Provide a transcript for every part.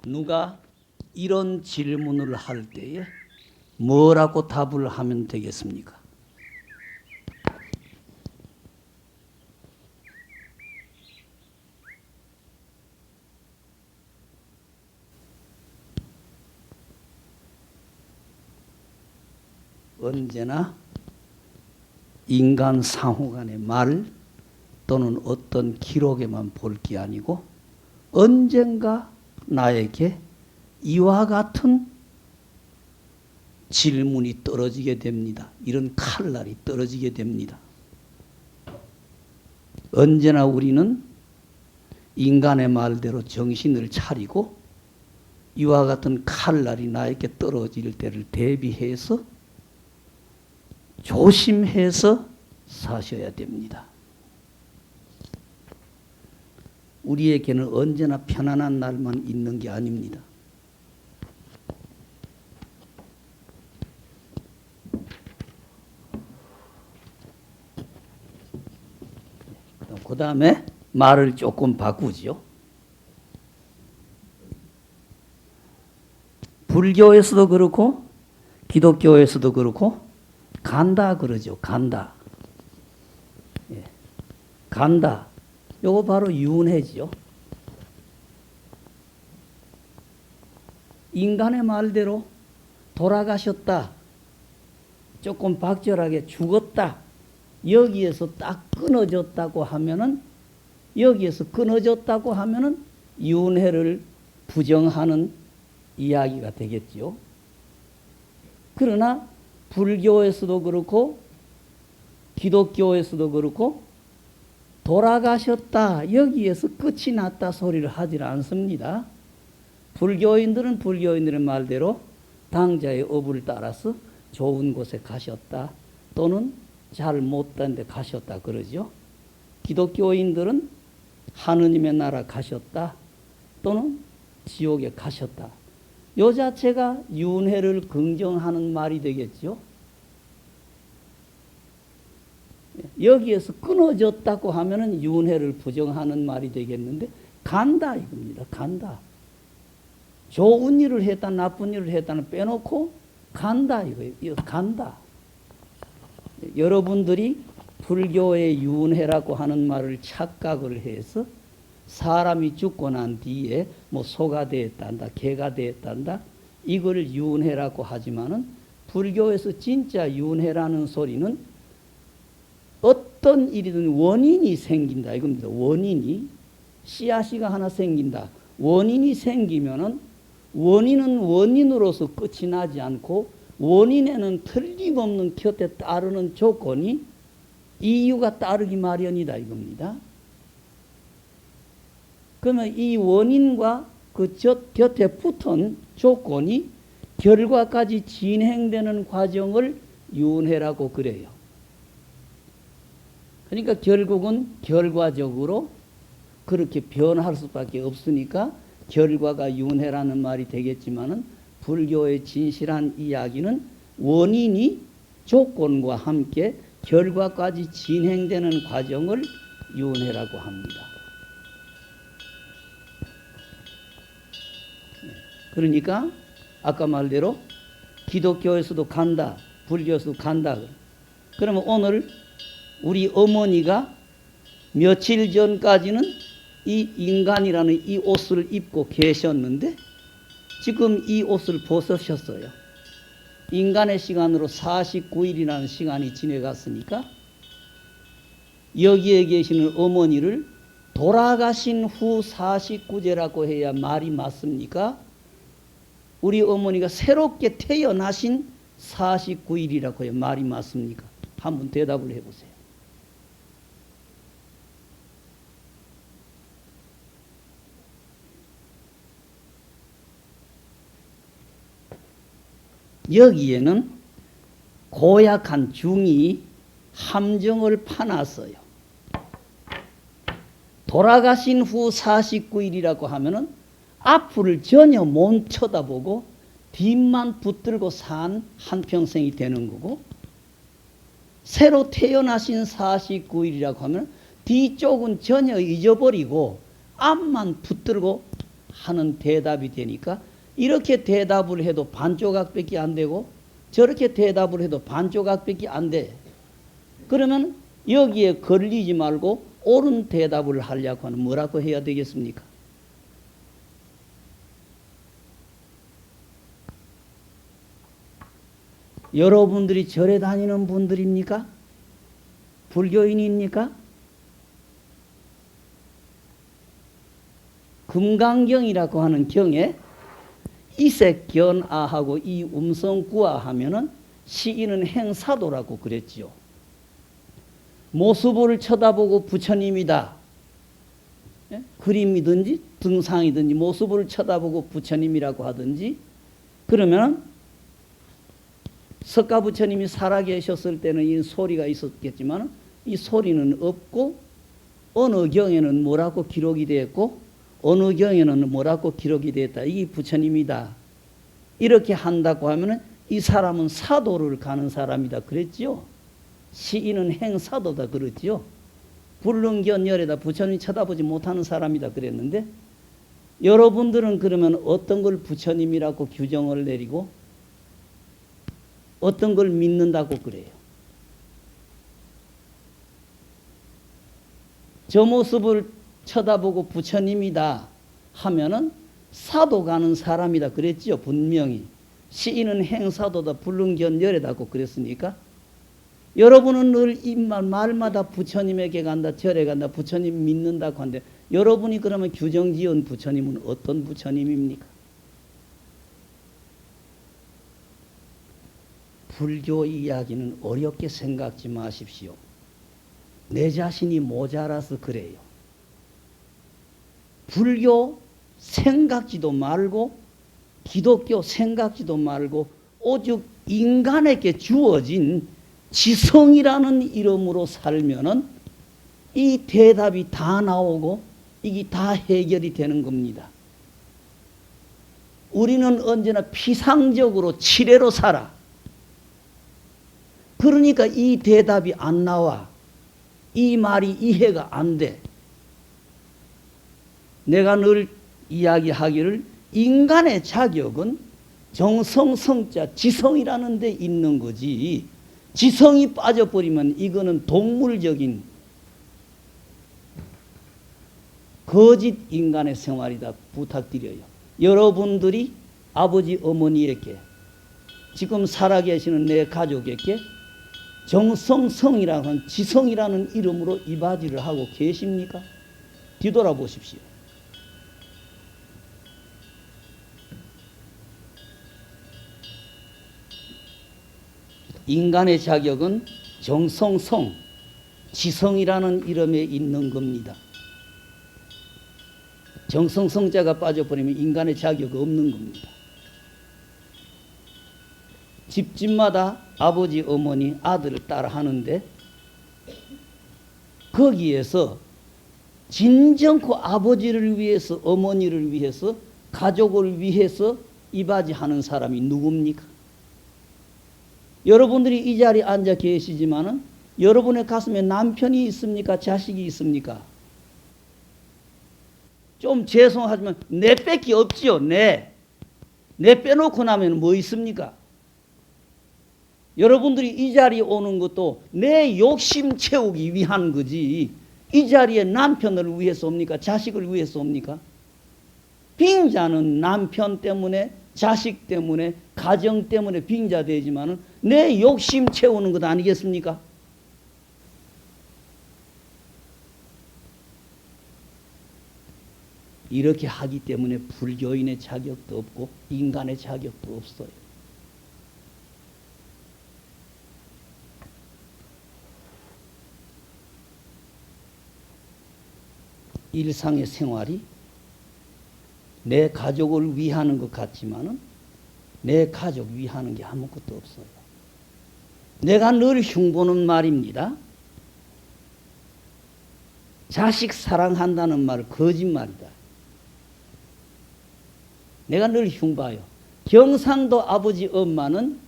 누가 이런 질문을 할 때에 뭐라고 답을 하면 되겠습니까? 언제나 인간 상호 간의 말 또는 어떤 기록에만 볼 게 아니고 언젠가 나에게 이와 같은 질문이 떨어지게 됩니다. 이런 칼날이 떨어지게 됩니다. 언제나 우리는 인간의 말대로 정신을 차리고 이와 같은 칼날이 나에게 떨어질 때를 대비해서 조심해서 사셔야 됩니다. 우리에게는 언제나 편안한 날만 있는 게 아닙니다. 그 다음에 말을 조금 바꾸지요. 불교에서도 그렇고 기독교에서도 그렇고 간다 그러죠. 간다. 예. 간다. 요거 바로 윤회지요. 인간의 말대로 돌아가셨다. 조금 박절하게 죽었다. 여기에서 딱 끊어졌다고 하면은 윤회를 부정하는 이야기가 되겠죠. 그러나 불교에서도 그렇고 기독교에서도 그렇고 돌아가셨다 여기에서 끝이 났다 소리를 하질 않습니다. 불교인들은 불교인들의 말대로 당자의 업을 따라서 좋은 곳에 가셨다 또는 잘 못된 데 가셨다 그러죠. 기독교인들은 하느님의 나라 가셨다 또는 지옥에 가셨다. 요 자체가 윤회를 긍정하는 말이 되겠죠. 여기에서 끊어졌다고 하면은 윤회를 부정하는 말이 되겠는데 간다 이겁니다. 간다. 좋은 일을 했다 나쁜 일을 했다는 빼놓고 간다 이거예요. 간다. 여러분들이 불교의 윤회라고 하는 말을 착각을 해서 사람이 죽고 난 뒤에 뭐 소가 되었단다 개가 되었단다 이걸 윤회라고 하지만은 불교에서 진짜 윤회라는 소리는 어떤 일이든 원인이 생긴다 이겁니다. 원인이 씨앗이가 하나 생긴다. 원인이 생기면은 원인은 원인으로서 끝이 나지 않고 원인에는 틀림없는 곁에 따르는 조건이 이유가 따르기 마련이다 이겁니다. 그러면 이 원인과 그 곁에 붙은 조건이 결과까지 진행되는 과정을 윤회라고 그래요. 그러니까 결국은 결과적으로 그렇게 변할 수밖에 없으니까 결과가 윤회라는 말이 되겠지만은 불교의 진실한 이야기는 원인이 조건과 함께 결과까지 진행되는 과정을 윤회라고 합니다. 그러니까 아까 말대로 기독교에서도 간다, 불교에서도 간다. 그러면 오늘 우리 어머니가 며칠 전까지는 이 인간이라는 이 옷을 입고 계셨는데 지금 이 옷을 벗으셨어요. 인간의 시간으로 49일이라는 시간이 지나갔으니까 여기에 계시는 어머니를 돌아가신 후 49제라고 해야 말이 맞습니까? 우리 어머니가 새롭게 태어나신 49일이라고 해야 말이 맞습니까? 한번 대답을 해보세요. 여기에는 고약한 중이 함정을 파놨어요. 돌아가신 후 49일이라고 하면은 앞을 전혀 못 쳐다보고 뒤만 붙들고 산 한평생이 되는 거고, 새로 태어나신 49일이라고 하면 뒤쪽은 전혀 잊어버리고 앞만 붙들고 하는 대답이 되니까, 이렇게 대답을 해도 반조각밖에 안 되고 저렇게 대답을 해도 반조각밖에 안 돼. 그러면 여기에 걸리지 말고 옳은 대답을 하려고 하면 뭐라고 해야 되겠습니까? 여러분들이 절에 다니는 분들입니까? 불교인입니까? 금강경이라고 하는 경에 이색견아하고 이 음성구아 하면은 시인은 행사도라고 그랬지요. 모습을 쳐다보고 부처님이다. 예? 그림이든지 등상이든지 모습을 쳐다보고 부처님이라고 하든지, 그러면 석가부처님이 살아계셨을 때는 이 소리가 있었겠지만 이 소리는 없고, 어느 경에는 뭐라고 기록이 되었고 어느 경에는 뭐라고 기록이 되었다. 이게 부처님이다. 이렇게 한다고 하면 이 사람은 사도를 가는 사람이다 그랬지요. 시인은 행사도다 그랬지요. 불능견열에다 부처님 쳐다보지 못하는 사람이다 그랬는데, 여러분들은 그러면 어떤 걸 부처님이라고 규정을 내리고 어떤 걸 믿는다고 그래요? 저 모습을 쳐다보고 부처님이다 하면은 사도 가는 사람이다 그랬지요. 분명히 시인은 행사도다 불능견열에다고 그랬으니까, 여러분은 늘 입만 말마다 부처님에게 간다, 절에 간다, 부처님 믿는다고 하는데, 여러분이 그러면 규정지은 부처님은 어떤 부처님입니까? 불교 이야기는 어렵게 생각지 마십시오. 내 자신이 모자라서 그래요. 불교 생각지도 말고 기독교 생각지도 말고 오직 인간에게 주어진 지성이라는 이름으로 살면은 이 대답이 다 나오고 이게 다 해결이 되는 겁니다. 우리는 언제나 피상적으로 치레로 살아. 그러니까 이 대답이 안 나와. 이 말이 이해가 안 돼. 내가 늘 이야기하기를 인간의 자격은 정성성자 지성이라는 데 있는 거지, 지성이 빠져버리면 이거는 동물적인 거짓 인간의 생활이다 부탁드려요. 여러분들이 아버지 어머니에게, 지금 살아계시는 내 가족에게 정성성이라는 지성이라는 이름으로 이바지를 하고 계십니까? 뒤돌아보십시오. 인간의 자격은 정성성, 지성이라는 이름에 있는 겁니다. 정성성자가 빠져버리면 인간의 자격이 없는 겁니다. 집집마다 아버지, 어머니, 아들, 딸 하는데 거기에서 진정코 아버지를 위해서, 어머니를 위해서, 가족을 위해서 이바지 하는 사람이 누굽니까? 여러분들이 이 자리에 앉아 계시지만은 여러분의 가슴에 남편이 있습니까? 자식이 있습니까? 좀 죄송하지만 내 뺏기 없지요. 내 빼놓고 나면 뭐 있습니까? 여러분들이 이 자리에 오는 것도 내 욕심 채우기 위한 거지, 이 자리에 남편을 위해서 옵니까? 자식을 위해서 옵니까? 빙자는 남편 때문에, 자식 때문에, 가정 때문에 빙자되지만은 내 욕심 채우는 것 아니겠습니까? 이렇게 하기 때문에 불교인의 자격도 없고 인간의 자격도 없어요. 일상의 생활이 내 가족을 위하는 것 같지만은 내 가족 위하는 게 아무것도 없어요. 내가 늘 흉보는 말입니다. 자식 사랑한다는 말 거짓말이다. 내가 늘 흉봐요. 경상도 아버지 엄마는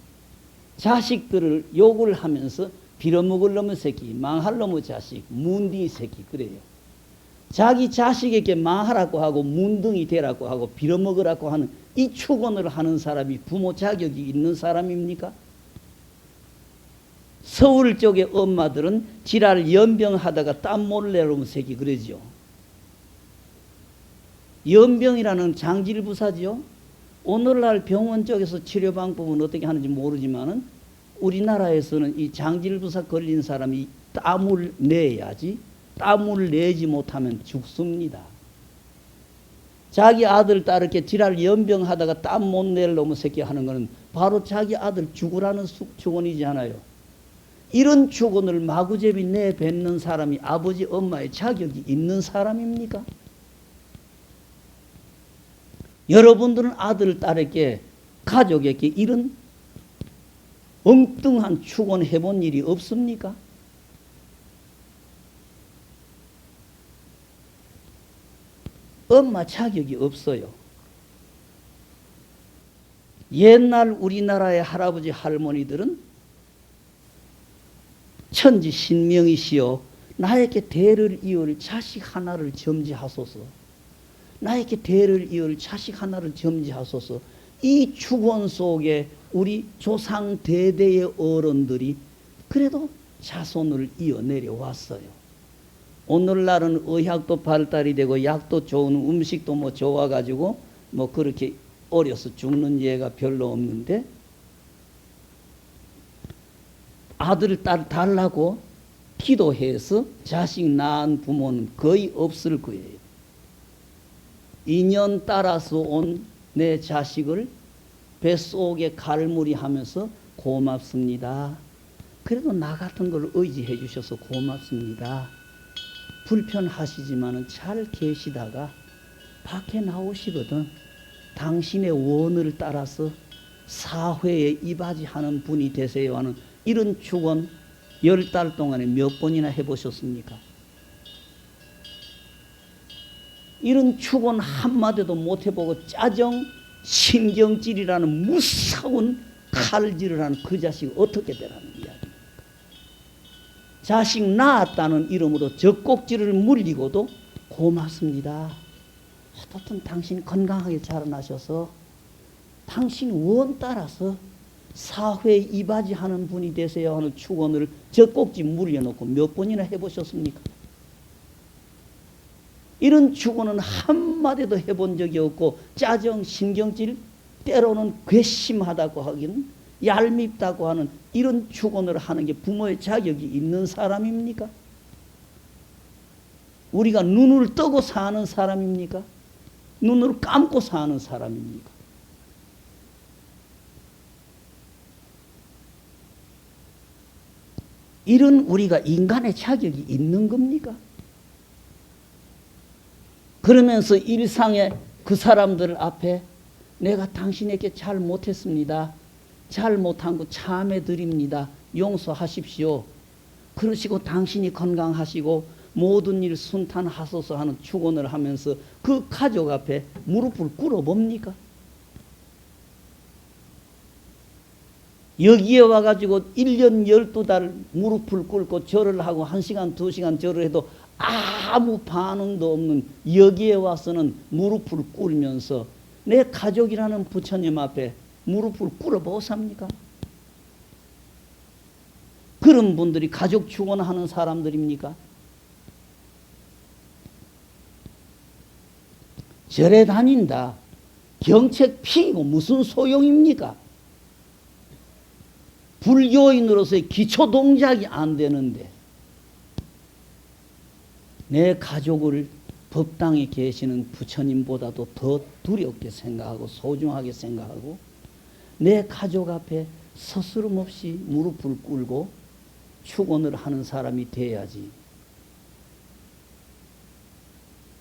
자식들을 욕을 하면서 빌어먹을 놈의 새끼, 망할 놈의 자식, 문둥이 새끼 그래요. 자기 자식에게 망하라고 하고 문둥이 되라고 하고 빌어먹으라고 하는 이 축원을 하는 사람이 부모 자격이 있는 사람입니까? 서울 쪽의 엄마들은 지랄 연병하다가 땀 몰래 놈의 새끼 그러죠. 연병이라는 장질부사죠. 오늘날 병원 쪽에서 치료 방법은 어떻게 하는지 모르지만은 우리나라에서는 이 장질부사 걸린 사람이 땀을 내야지, 땀을 내지 못하면 죽습니다. 자기 아들 딸 이렇게 지랄 연병하다가 땀 못 낼 놈의 새끼 하는 거는 바로 자기 아들 죽으라는 축원이지 않아요. 이런 축원을 마구잡이 내뱉는 사람이 아버지 엄마의 자격이 있는 사람입니까? 여러분들은 아들 딸에게 가족에게 이런 엉뚱한 축원 해본 일이 없습니까? 엄마 자격이 없어요. 옛날 우리나라의 할아버지 할머니들은 천지 신명이시여 나에게 대를 이을 자식 하나를 점지하소서. 나에게 대를 이을 자식 하나를 점지하소서. 이 축원 속에 우리 조상 대대의 어른들이 그래도 자손을 이어 내려왔어요. 오늘날은 의학도 발달이 되고 약도 좋은 음식도 뭐 좋아가지고 뭐 그렇게 어려서 죽는 예가 별로 없는데 아들, 딸 달라고 기도해서 자식 낳은 부모는 거의 없을 거예요. 인연 따라서 온 내 자식을 뱃속에 갈무리 하면서 고맙습니다. 그래도 나 같은 걸 의지해 주셔서 고맙습니다. 불편하시지만은 잘 계시다가 밖에 나오시거든 당신의 원을 따라서 사회에 이바지하는 분이 되세요 하는 이런 축원 10달 동안에 몇 번이나 해보셨습니까? 이런 축원 한마디도 못 해보고 짜정 신경질이라는 무서운 칼질을 하는 그 자식이 어떻게 되라는 이야기입니까? 자식 낳았다는 이름으로 젖꼭지를 물리고도 고맙습니다. 어떻든 당신 건강하게 자라나셔서 당신 원 따라서 사회에 이바지하는 분이 되세요 하는 축원을 젖꼭지 물려놓고 몇 번이나 해보셨습니까? 이런 축원은 한마디도 해본 적이 없고 짜증, 신경질, 때로는 괘씸하다고 하기는 얄밉다고 하는 이런 축원을 하는 게 부모의 자격이 있는 사람입니까? 우리가 눈을 뜨고 사는 사람입니까? 눈을 감고 사는 사람입니까? 이런 우리가 인간의 자격이 있는 겁니까? 그러면서 일상에 그 사람들 앞에 내가 당신에게 잘 못했습니다. 잘 못한 거 참해 드립니다. 용서하십시오. 그러시고 당신이 건강하시고 모든 일 순탄하소서 하는 축원을 하면서 그 가족 앞에 무릎을 꿇어봅니까? 여기에 와가지고 1년 12달 무릎을 꿇고 절을 하고 1시간 2시간 절을 해도 아무 반응도 없는 여기에 와서는 무릎을 꿇으면서 내 가족이라는 부처님 앞에 무릎을 꿇어보삽니까? 그런 분들이 가족 축원하는 사람들입니까? 절에 다닌다. 경책 피고 무슨 소용입니까? 불교인으로서의 기초 동작이 안 되는데 내 가족을 법당에 계시는 부처님보다도 더 두렵게 생각하고 소중하게 생각하고 내 가족 앞에 서스럼 없이 무릎을 꿇고 축원을 하는 사람이 돼야지.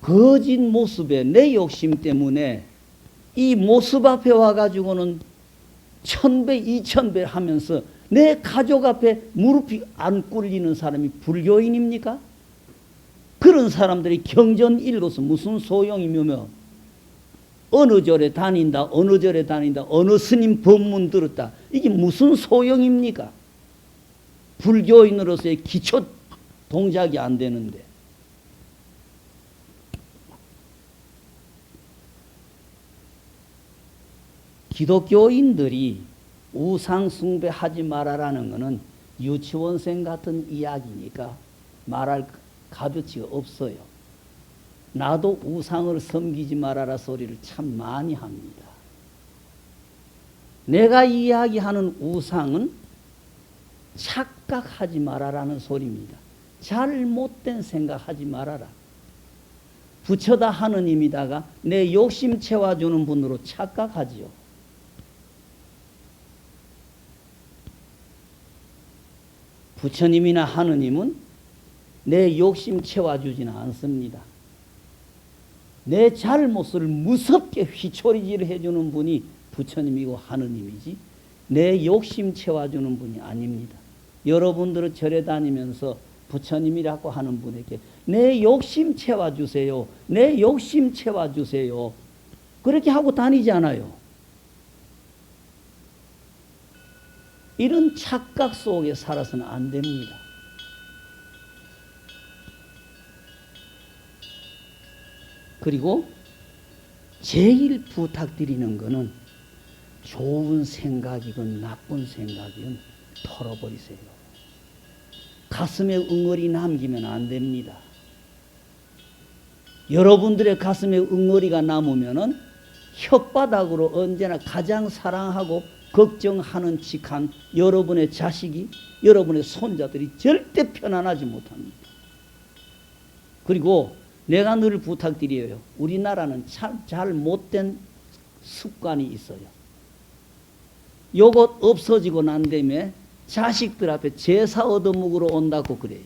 거짓 모습에 내 욕심 때문에 이 모습 앞에 와가지고는 1000배, 2000배 하면서 내 가족 앞에 무릎이 안 꿇리는 사람이 불교인입니까? 그런 사람들이 경전 읽어서 무슨 소용이며, 어느 절에 다닌다, 어느 절에 다닌다, 어느 스님 법문 들었다, 이게 무슨 소용입니까? 불교인으로서의 기초 동작이 안 되는데. 기독교인들이 우상 숭배하지 말아라는 것은 유치원생 같은 이야기니까 말할 값어치가 없어요. 나도 우상을 섬기지 말아라 소리를 참 많이 합니다. 내가 이야기하는 우상은 착각하지 말아라는 소리입니다. 잘못된 생각하지 말아라. 부처다 하느님이다가 내 욕심 채워주는 분으로 착각하지요. 부처님이나 하느님은 내 욕심 채워주지는 않습니다. 내 잘못을 무섭게 휘초리질 해주는 분이 부처님이고 하느님이지 내 욕심 채워주는 분이 아닙니다. 여러분들은 절에 다니면서 부처님이라고 하는 분에게 내 욕심 채워주세요, 내 욕심 채워주세요, 그렇게 하고 다니지 않아요. 이런 착각 속에 살아서는 안 됩니다. 그리고 제일 부탁드리는 것은 좋은 생각이건 나쁜 생각이건 털어버리세요. 가슴에 응어리 남기면 안 됩니다. 여러분들의 가슴에 응어리가 남으면은 혓바닥으로 언제나 가장 사랑하고 걱정하는 척한 여러분의 자식이, 여러분의 손자들이 절대 편안하지 못합니다. 그리고 내가 늘 부탁드려요. 우리나라는 참 잘못된 습관이 있어요. 요것 없어지고 난 다음에 자식들 앞에 제사 얻어먹으러 온다고 그래요.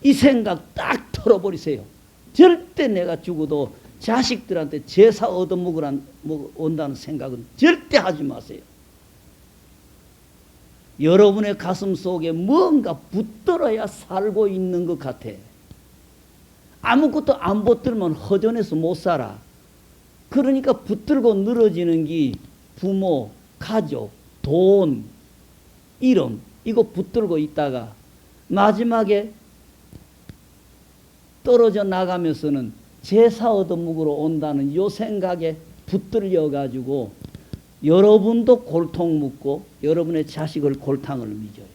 이 생각 딱 털어버리세요. 절대 내가 죽어도 자식들한테 제사 얻어먹으러 온다는 생각은 절대 하지 마세요. 여러분의 가슴 속에 뭔가 붙들어야 살고 있는 것 같아. 아무것도 안 붙들면 허전해서 못 살아. 그러니까 붙들고 늘어지는 게 부모, 가족, 돈, 이름, 이거 붙들고 있다가 마지막에 떨어져 나가면서는 제사 얻어먹으러 온다는 요 생각에 붙들려 가지고 여러분도 골통 묻고 여러분의 자식을 골탕을 미져요.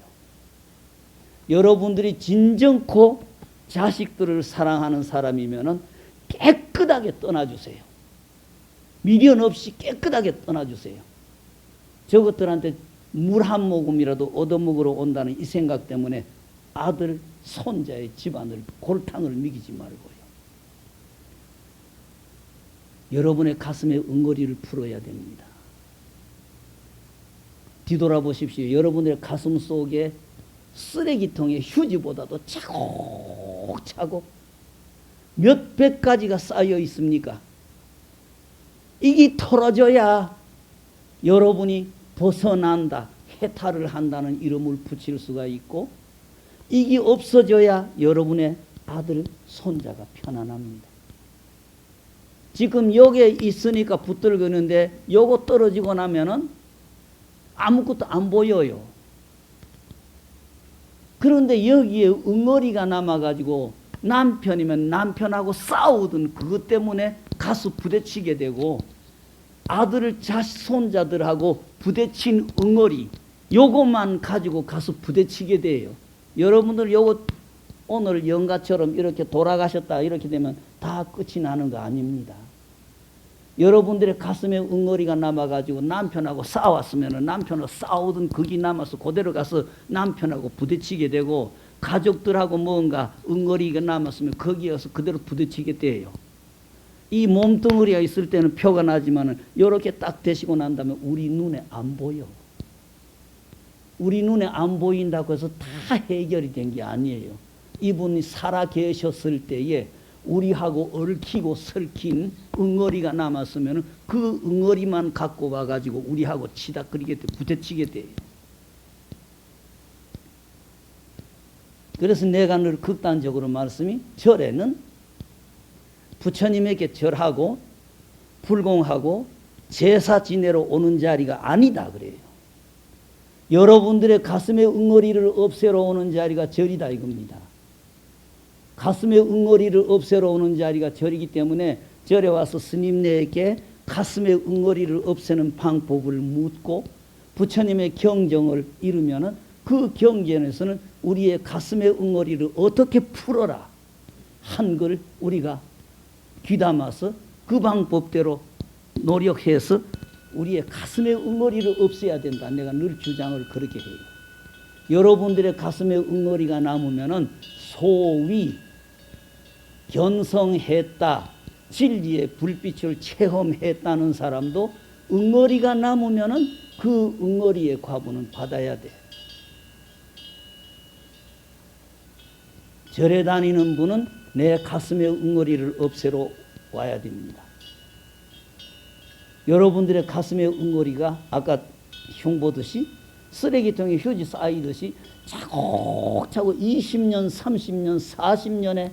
여러분들이 진정코 자식들을 사랑하는 사람이면은 깨끗하게 떠나주세요. 미련 없이 깨끗하게 떠나주세요. 저것들한테 물 한 모금이라도 얻어먹으러 온다는 이 생각 때문에 아들, 손자의 집안을 골탕을 미기지 말고요. 여러분의 가슴에 응어리를 풀어야 됩니다. 뒤돌아보십시오. 여러분의 가슴 속에 쓰레기통에 휴지보다도 차곡차곡 몇 백 가지가 쌓여 있습니까? 이게 털어져야 여러분이 벗어난다, 해탈을 한다는 이름을 붙일 수가 있고, 이게 없어져야 여러분의 아들, 손자가 편안합니다. 지금 여기에 있으니까 붙들거는데 요거 떨어지고 나면은 아무것도 안 보여요. 그런데 여기에 응어리가 남아가지고 남편이면 남편하고 싸우던 그것 때문에 가서 부대치게 되고, 아들, 자식, 손자들하고 부대친 응어리, 요것만 가지고 가서 부대치게 돼요. 여러분들 요거 오늘 영가처럼 이렇게 돌아가셨다 이렇게 되면 다 끝이 나는 거 아닙니다. 여러분들의 가슴에 응어리가 남아가지고 남편하고 싸웠으면 남편하고 싸우던 거기 남아서 그대로 가서 남편하고 부딪히게 되고, 가족들하고 뭔가 응어리가 남았으면 거기에서 그대로 부딪히게 돼요. 이 몸뚱어리가 있을 때는 표가 나지만 이렇게 딱 되시고 난 다음에 우리 눈에 안 보여. 우리 눈에 안 보인다고 해서 다 해결이 된 게 아니에요. 이분이 살아 계셨을 때에 우리하고 얽히고 설킨 응어리가 남았으면 그 응어리만 갖고 와가지고 우리하고 치닥거리게 돼, 부딪히게 돼요. 그래서 내가 늘 극단적으로 말씀이, 절에는 부처님에게 절하고 불공하고 제사 지내러 오는 자리가 아니다 그래요. 여러분들의 가슴의 응어리를 없애러 오는 자리가 절이다 이겁니다. 가슴의 응어리를 없애러 오는 자리가 절이기 때문에 절에 와서 스님네에게 가슴의 응어리를 없애는 방법을 묻고 부처님의 경정을 이루면은 그 경전에서는 우리의 가슴의 응어리를 어떻게 풀어라 한 걸 우리가 귀담아서 그 방법대로 노력해서 우리의 가슴의 응어리를 없애야 된다. 내가 늘 주장을 그렇게 해요. 여러분들의 가슴에 응어리가 남으면은 소위 견성했다, 진리의 불빛을 체험했다는 사람도 응어리가 남으면은 그 응어리의 과보는 받아야 돼. 절에 다니는 분은 내 가슴의 응어리를 없애러 와야 됩니다. 여러분들의 가슴의 응어리가 아까 흉 보듯이 쓰레기통에 휴지 쌓이듯이 차곡차곡 20년, 30년, 40년에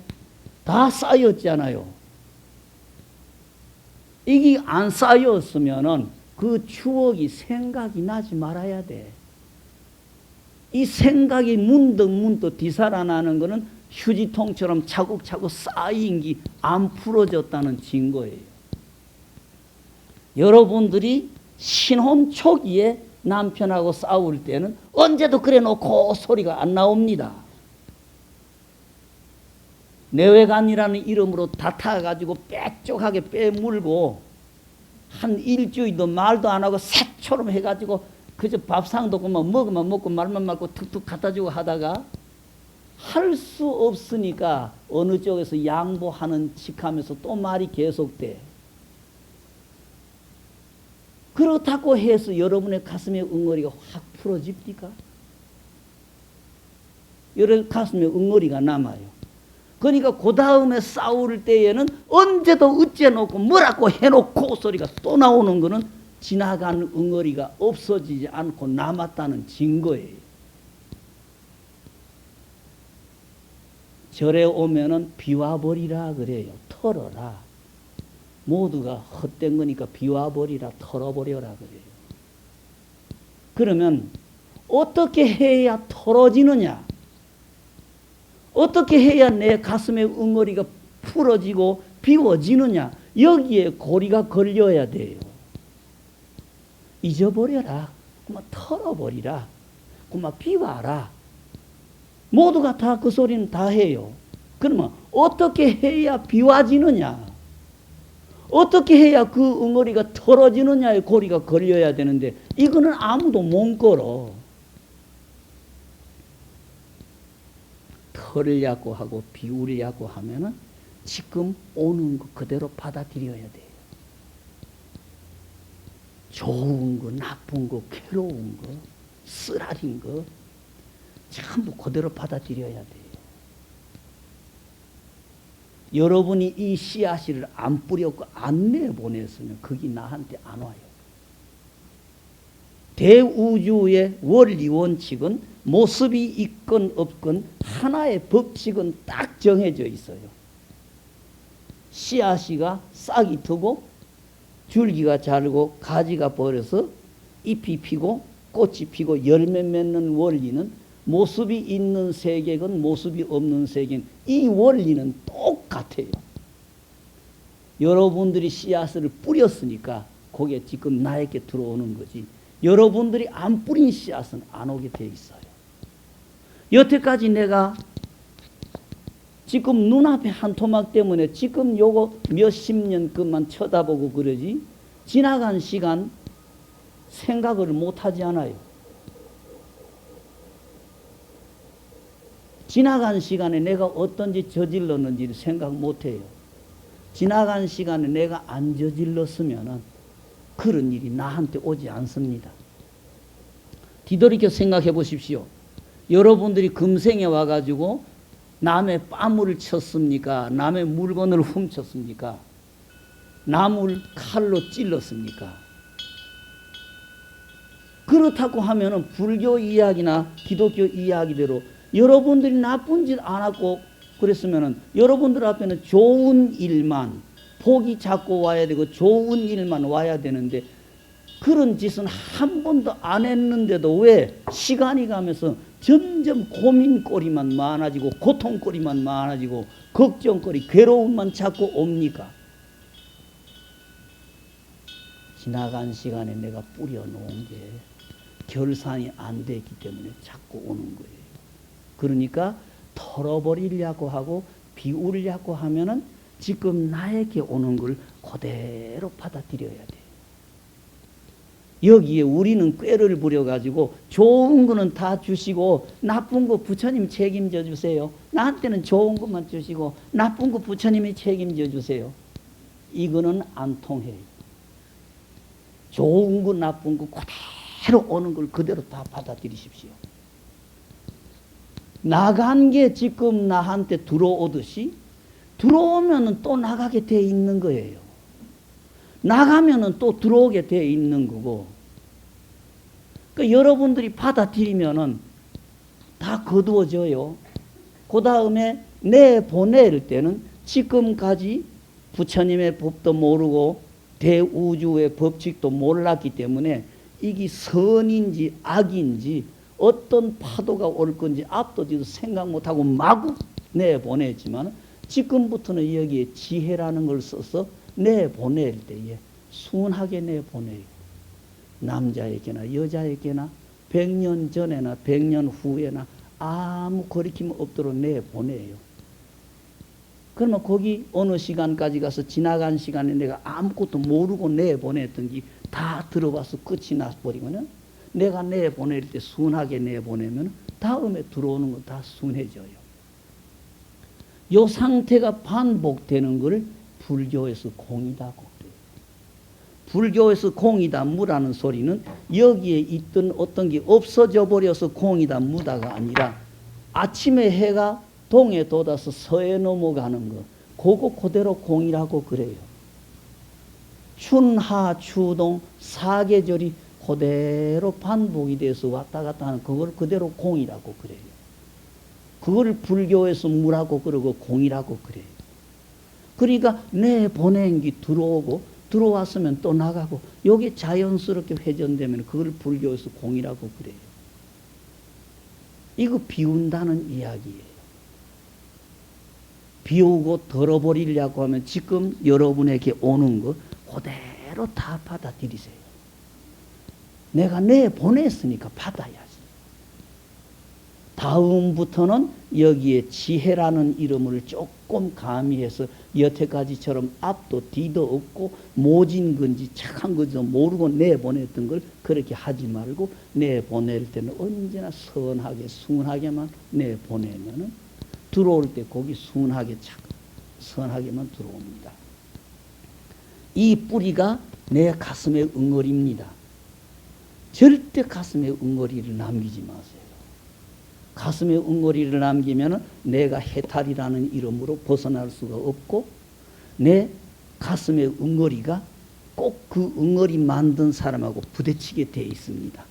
다 쌓였잖아요. 이게 안 쌓였으면은 그 추억이 생각이 나지 말아야 돼. 이 생각이 문득문득 뒤살아나는 거는 휴지통처럼 차곡차곡 쌓인 게 안 풀어졌다는 증거예요. 여러분들이 신혼 초기에 남편하고 싸울 때는 언제도 그래 놓고 소리가 안 나옵니다. 내외간이라는 이름으로 다퉈가지고 빼쪽하게 빼물고 한 일주일도 말도 안 하고 새처럼 해가지고 그저 밥상도 그만 먹으면 먹고 말만 말고 툭툭 갖다 주고 하다가 할 수 없으니까 어느 쪽에서 양보하는 척하면서 또 말이 계속돼. 그렇다고 해서 여러분의 가슴에 응어리가 확 풀어집니까? 여러분 가슴에 응어리가 남아요. 그러니까 그 다음에 싸울 때에는 언제도 어째놓고 뭐라고 해놓고 소리가 또 나오는 거는 지나간 응어리가 없어지지 않고 남았다는 증거예요. 절에 오면은 비워버리라 그래요. 털어라. 모두가 헛된 거니까 비워버리라, 털어버려라 그래요. 그러면 어떻게 해야 털어지느냐? 어떻게 해야 내 가슴의 응어리가 풀어지고 비워지느냐? 여기에 고리가 걸려야 돼요. 잊어버려라. 그만 털어버리라. 그만 비워라. 모두가 다 그 소리는 다 해요. 그러면 어떻게 해야 비워지느냐? 어떻게 해야 그 응어리가 털어지느냐에 고리가 걸려야 되는데 이거는 아무도 못 걸어. 털으려고 하고 비우려고 하면은 지금 오는 거 그대로 받아들여야 돼요. 좋은 거, 나쁜 거, 괴로운 거, 쓰라린 거 전부 그대로 받아들여야 돼요. 여러분이 이 씨앗을 안 뿌렸고 안 내보냈으면 그게 나한테 안 와요. 대우주의 원리 원칙은 모습이 있건 없건 하나의 법칙은 딱 정해져 있어요. 씨앗이가 싹이 트고 줄기가 자르고 가지가 벌어서 잎이 피고 꽃이 피고 열매 맺는 원리는 모습이 있는 세계건 모습이 없는 세계건 이 원리는 똑같아요. 여러분들이 씨앗을 뿌렸으니까 그게 지금 나에게 들어오는 거지. 여러분들이 안 뿌린 씨앗은 안 오게 돼 있어요. 여태까지 내가 지금 눈앞에 한 토막 때문에 지금 요거 몇십 년 것만 쳐다보고 그러지 지나간 시간 생각을 못하지 않아요. 지나간 시간에 내가 어떤지 저질렀는지를 생각 못해요. 지나간 시간에 내가 안 저질렀으면 그런 일이 나한테 오지 않습니다. 뒤돌이켜 생각해 보십시오. 여러분들이 금생에 와가지고 남의 빠물을 쳤습니까? 남의 물건을 훔쳤습니까? 남을 칼로 찔렀습니까? 그렇다고 하면은 불교 이야기나 기독교 이야기대로 여러분들이 나쁜 짓 안 하고 그랬으면은 여러분들 앞에는 좋은 일만, 복이 자꾸 와야 되고 좋은 일만 와야 되는데 그런 짓은 한 번도 안 했는데도 왜 시간이 가면서 점점 고민거리만 많아지고 고통거리만 많아지고 걱정거리, 괴로움만 자꾸 옵니까? 지나간 시간에 내가 뿌려놓은 게 결산이 안 됐기 때문에 자꾸 오는 거예요. 그러니까 털어버리려고 하고 비우려고 하면은 지금 나에게 오는 걸 그대로 받아들여야 돼. 여기에 우리는 꾀를 부려가지고 좋은 거는 다 주시고 나쁜 거 부처님 책임져 주세요. 나한테는 좋은 것만 주시고 나쁜 거 부처님이 책임져 주세요. 이거는 안 통해요. 좋은 거 나쁜 거 그대로 오는 걸 그대로 다 받아들이십시오. 나간 게 지금 나한테 들어오듯이 들어오면은 또 나가게 돼 있는 거예요. 나가면은 또 들어오게 돼 있는 거고. 그러니까 여러분들이 받아들이면은 다 거두어져요. 그 다음에 내보낼 때는 지금까지 부처님의 법도 모르고 대우주의 법칙도 몰랐기 때문에 이게 선인지 악인지 어떤 파도가 올 건지 앞도지도 생각 못하고 마구 내보냈지만 지금부터는 여기에 지혜라는 걸 써서 내보낼 때에 순하게 내보내요. 남자에게나 여자에게나 100년 전에나 100년 후에나 아무 거리낌 없도록 내보내요. 그러면 거기 어느 시간까지 가서 지나간 시간에 내가 아무것도 모르고 내보냈던 게 다 들어와서 끝이 나버리면 내가 내보낼 때 순하게 내보내면 다음에 들어오는 건 다 순해져요. 요 상태가 반복되는 걸 불교에서 공이다고 그래요. 불교에서 공이다 무라는 소리는 여기에 있던 어떤 게 없어져 버려서 공이다 무다가 아니라 아침에 해가 동에 돋아서 서에 넘어가는 거 그거 그대로 공이라고 그래요. 춘하 추동 사계절이 그대로 반복이 돼서 왔다 갔다 하는 그걸 그대로 공이라고 그래요. 그걸 불교에서 무라고 그러고 공이라고 그래요. 그러니까 내보낸 게 들어오고 들어왔으면 또 나가고 요게 자연스럽게 회전되면 그걸 불교에서 공이라고 그래요. 이거 비운다는 이야기예요. 비우고 덜어버리려고 하면 지금 여러분에게 오는 거 그대로 다 받아들이세요. 내가 내보냈으니까 받아야지. 다음부터는 여기에 지혜라는 이름을 조금 가미해서 여태까지처럼 앞도 뒤도 없고 모진 건지 착한 건지 모르고 내보냈던 걸 그렇게 하지 말고 내보낼 때는 언제나 선하게 순하게만 내보내면은 들어올 때 거기 순하게 선하게만 들어옵니다. 이 뿌리가 내 가슴에 응어리입니다. 절대 가슴에 응어리를 남기지 마세요. 가슴에 응어리를 남기면 내가 해탈이라는 이름으로 벗어날 수가 없고 내 가슴에 응어리가 꼭 그 응어리 만든 사람하고 부딪히게 되어 있습니다.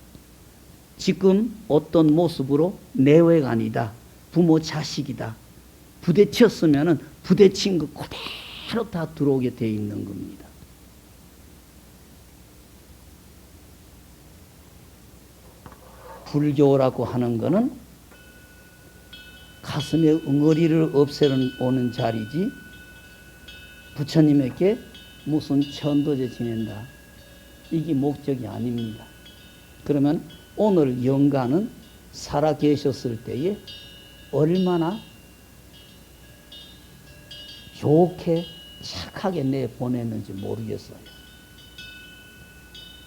지금 어떤 모습으로 내외관이다, 부모 자식이다 부딪혔으면 부딪힌 거 그대로 다 들어오게 되어 있는 겁니다. 불교라고 하는 것은 가슴에 응어리를 없애는 자리지 부처님에게 무슨 천도제 지낸다 이게 목적이 아닙니다. 그러면 오늘 영가는 살아 계셨을 때에 얼마나 좋게 착하게 내보냈는지 모르겠어요.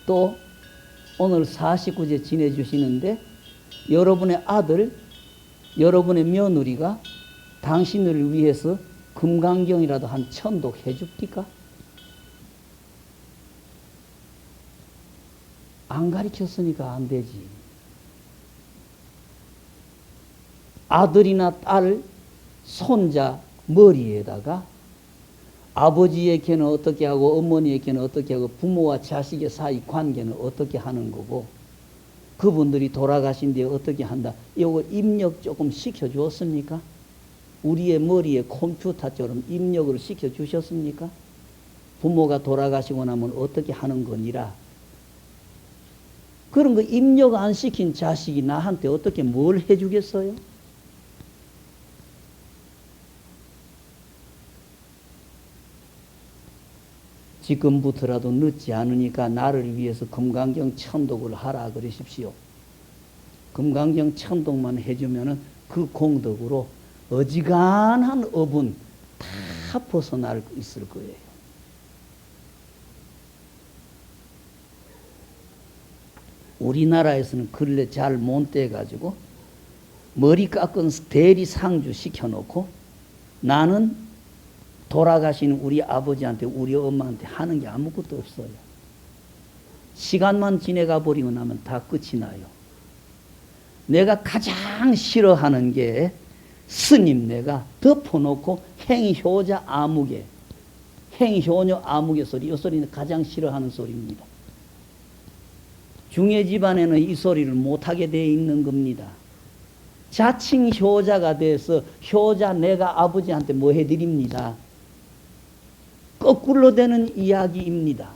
또 오늘 49제 지내주시는데 여러분의 아들, 여러분의 며느리가 당신을 위해서 금강경이라도 한 1000독 해줍니까? 안 가르쳤으니까 안 되지. 아들이나 딸 손자 머리에다가 아버지에게는 어떻게 하고 어머니에게는 어떻게 하고 부모와 자식의 사이 관계는 어떻게 하는 거고 그분들이 돌아가신 뒤에 어떻게 한다. 이거 입력 조금 시켜주었습니까? 우리의 머리에 컴퓨터처럼 입력을 시켜주셨습니까? 부모가 돌아가시고 나면 어떻게 하는 거니라. 그런 거 입력 안 시킨 자식이 나한테 어떻게 뭘 해주겠어요? 지금부터라도 늦지 않으니까 나를 위해서 금강경 천독을 하라 그러십시오. 금강경 천독만 해주면은 그 공덕으로 어지간한 업은 다 벗어날 있을 거예요. 우리나라에서는 근래 잘 못 돼가지고 머리 깎은 대리 상주 시켜놓고 나는 돌아가신 우리 아버지한테 우리 엄마한테 하는 게 아무것도 없어요. 시간만 지내가 버리고 나면 다 끝이 나요. 내가 가장 싫어하는 게 스님네가 덮어놓고 행효자 아무개, 행효녀 아무개 소리, 이 소리는 가장 싫어하는 소리입니다. 중해 집안에는 이 소리를 못하게 되어 있는 겁니다. 자칭 효자가 돼서 효자 내가 아버지한테 뭐 해드립니다. 거꾸로 되는 이야기입니다.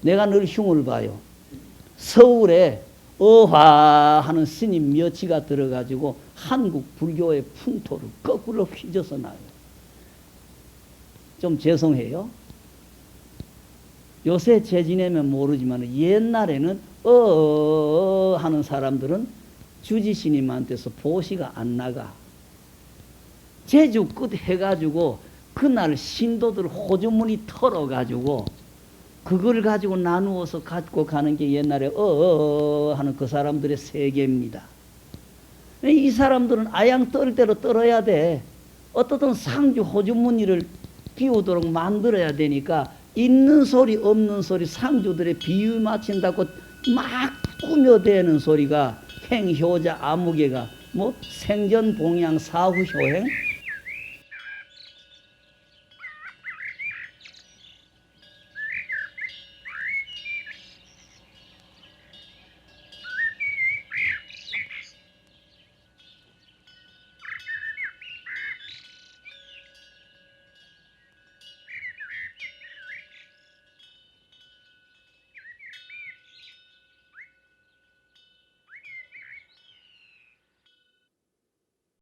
내가 늘 흉을 봐요. 서울에 어화하는 스님 몇치가 들어가지고 한국 불교의 풍토를 거꾸로 휘저서 놔요. 좀 죄송해요. 요새 재지내면 모르지만 옛날에는 하는 사람들은 주지스님한테서 보시가 안 나가. 제주 끝 해가지고 그날 신도들 호주머니 털어가지고 그걸 가지고 나누어서 갖고 가는 게 옛날에 하는 그 사람들의 세계입니다. 이 사람들은 아양 떨 대로 떨어야 돼. 어떻든 상주 호주머니를 비우도록 만들어야 되니까 있는 소리 없는 소리 상주들의 비유 맞춘다고 막 꾸며대는 소리가 행효자 아무개가 뭐 생전봉양 사후효행